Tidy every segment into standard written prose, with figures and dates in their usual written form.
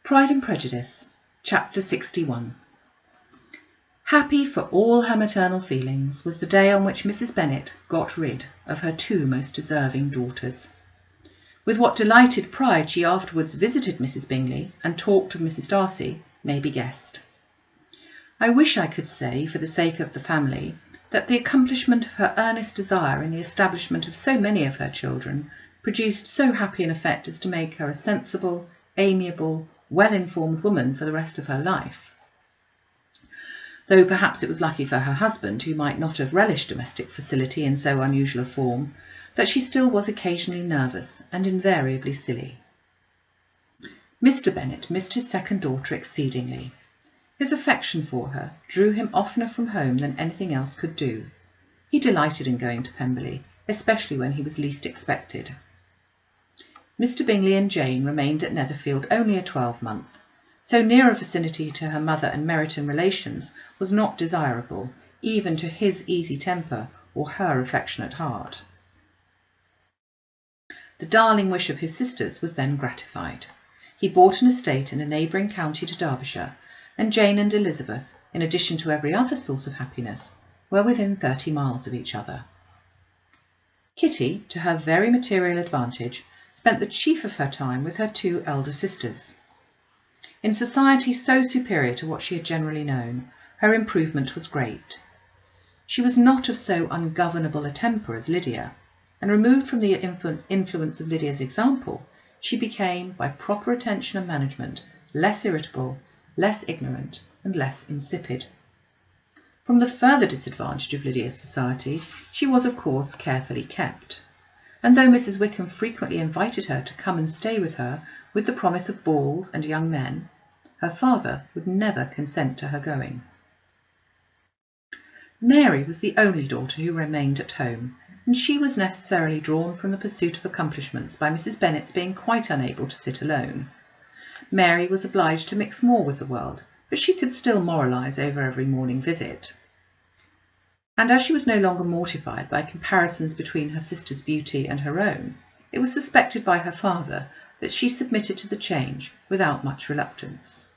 Pride and Prejudice, Chapter 61. Happy for all her maternal feelings was the day on which Mrs. Bennet got rid of her two most deserving daughters. With what delighted pride she afterwards visited Mrs. Bingley and talked of Mrs. Darcy may be guessed. I wish I could say, for the sake of the family, that the accomplishment of her earnest desire in the establishment of so many of her children produced so happy an effect as to make her a sensible, amiable, well-informed woman for the rest of her life. Though perhaps it was lucky for her husband, who might not have relished domestic facility in so unusual a form, that she still was occasionally nervous and invariably silly. Mr. Bennet missed his second daughter exceedingly. His affection for her drew him oftener from home than anything else could do. He delighted in going to Pemberley, especially when he was least expected. Mr. Bingley and Jane remained at Netherfield only a 12-month. So near a vicinity to her mother and Meryton relations was not desirable, even to his easy temper or her affectionate heart. The darling wish of his sisters was then gratified. He bought an estate in a neighbouring county to Derbyshire, and Jane and Elizabeth, in addition to every other source of happiness, were within 30 miles of each other. Kitty, to her very material advantage, spent the chief of her time with her two elder sisters. In society so superior to what she had generally known, her improvement was great. She was not of so ungovernable a temper as Lydia, and removed from the influence of Lydia's example, she became, by proper attention and management, less irritable, less ignorant, and less insipid. From the further disadvantage of Lydia's society, she was of course carefully kept, and though Mrs. Wickham frequently invited her to come and stay with her with the promise of balls and young men, her father would never consent to her going. Mary was the only daughter who remained at home, and she was necessarily drawn from the pursuit of accomplishments by Mrs. Bennet's being quite unable to sit alone. Mary was obliged to mix more with the world, but she could still moralise over every morning visit. And as she was no longer mortified by comparisons between her sister's beauty and her own, it was suspected by her father that she submitted to the change without much reluctance.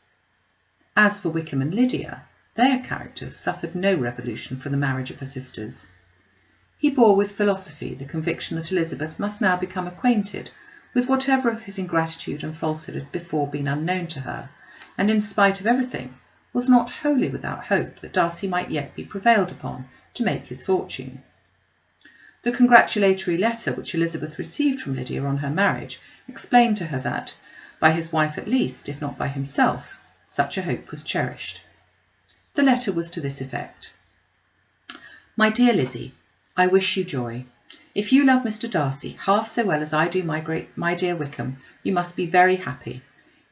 As for Wickham and Lydia, their characters suffered no revolution from the marriage of her sisters. He bore with philosophy the conviction that Elizabeth must now become acquainted with whatever of his ingratitude and falsehood had before been unknown to her, and in spite of everything, was not wholly without hope that Darcy might yet be prevailed upon to make his fortune. The congratulatory letter which Elizabeth received from Lydia on her marriage explained to her that, by his wife at least, if not by himself, such a hope was cherished. The letter was to this effect: My dear Lizzie, I wish you joy. If you love Mr. Darcy half so well as I do my dear Wickham, you must be very happy.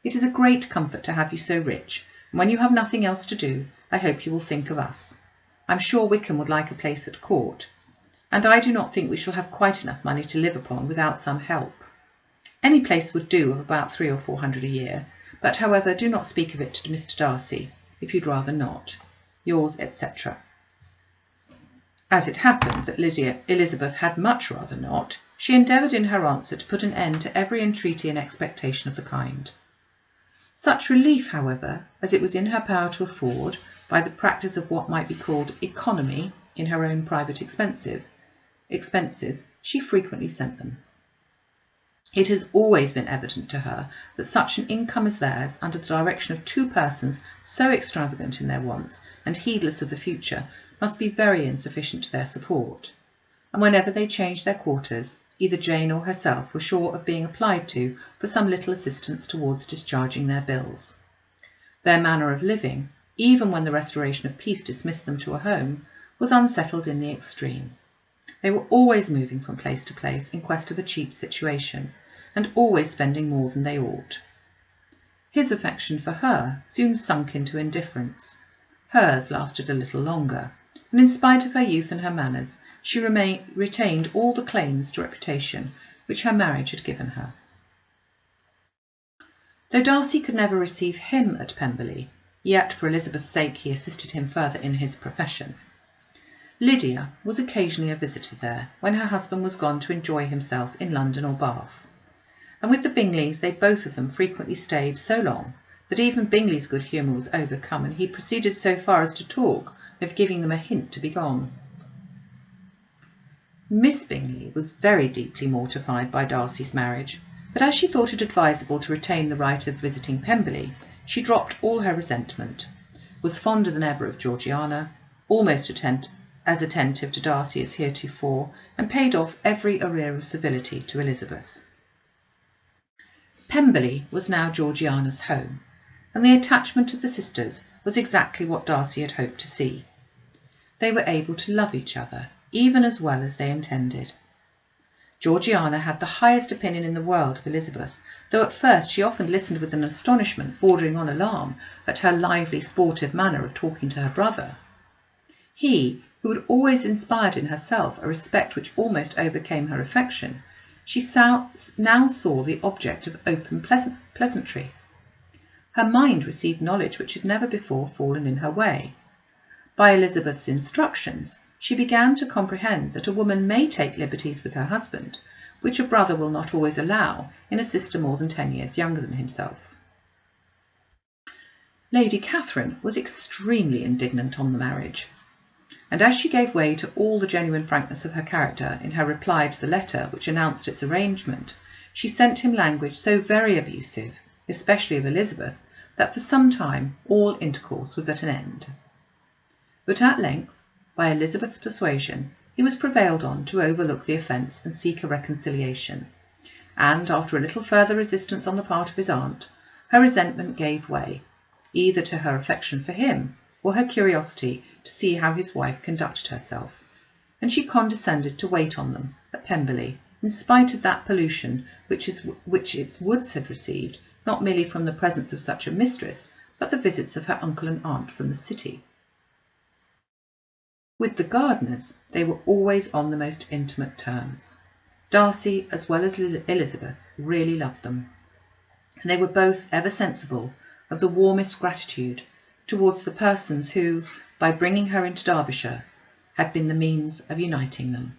It is a great comfort to have you so rich, and when you have nothing else to do, I hope you will think of us. I'm sure Wickham would like a place at court, and I do not think we shall have quite enough money to live upon without some help. Any place would do of about 300 or 400 a year, but however, do not speak of it to Mr. Darcy, if you'd rather not. Yours, etc. As it happened that Elizabeth had much rather not, she endeavoured in her answer to put an end to every entreaty and expectation of the kind. Such relief, however, as it was in her power to afford, by the practice of what might be called economy in her own private expenses, she frequently sent them. It has always been evident to her that such an income as theirs, under the direction of two persons so extravagant in their wants and heedless of the future, must be very insufficient to their support, and whenever they changed their quarters, either Jane or herself were sure of being applied to for some little assistance towards discharging their bills. Their manner of living, even when the restoration of peace dismissed them to a home, was unsettled in the extreme. They were always moving from place to place in quest of a cheap situation, and always spending more than they ought. His affection for her soon sunk into indifference. Hers lasted a little longer, and in spite of her youth and her manners, she retained all the claims to reputation which her marriage had given her. Though Darcy could never receive him at Pemberley, yet for Elizabeth's sake he assisted him further in his profession. Lydia was occasionally a visitor there when her husband was gone to enjoy himself in London or Bath, and with the Bingleys they both of them frequently stayed so long that even Bingley's good humour was overcome, and he proceeded so far as to talk of giving them a hint to be gone. Miss Bingley was very deeply mortified by Darcy's marriage, but as she thought it advisable to retain the right of visiting Pemberley, she dropped all her resentment, was fonder than ever of Georgiana, almost as attentive to Darcy as heretofore, and paid off every arrear of civility to Elizabeth. Pemberley was now Georgiana's home, and the attachment of the sisters was exactly what Darcy had hoped to see. They were able to love each other, even as well as they intended. Georgiana had the highest opinion in the world of Elizabeth, though at first she often listened with an astonishment bordering on alarm at her lively, sportive manner of talking to her brother. He, who had always inspired in herself a respect which almost overcame her affection, she now saw the object of open pleasantry. Her mind received knowledge which had never before fallen in her way. By Elizabeth's instructions, she began to comprehend that a woman may take liberties with her husband, which a brother will not always allow in a sister more than 10 years younger than himself. Lady Catherine was extremely indignant on the marriage, and as she gave way to all the genuine frankness of her character in her reply to the letter which announced its arrangement, she sent him language so very abusive, especially of Elizabeth, that for some time all intercourse was at an end. But at length, by Elizabeth's persuasion, he was prevailed on to overlook the offence and seek a reconciliation, and after a little further resistance on the part of his aunt, her resentment gave way, either to her affection for him or her curiosity to see how his wife conducted herself, and she condescended to wait on them at Pemberley, in spite of that pollution which its woods had received, not merely from the presence of such a mistress, but the visits of her uncle and aunt from the city. With the Gardiners they were always on the most intimate terms. Darcy, as well as Elizabeth, really loved them, and they were both ever sensible of the warmest gratitude towards the persons who, by bringing her into Derbyshire, had been the means of uniting them.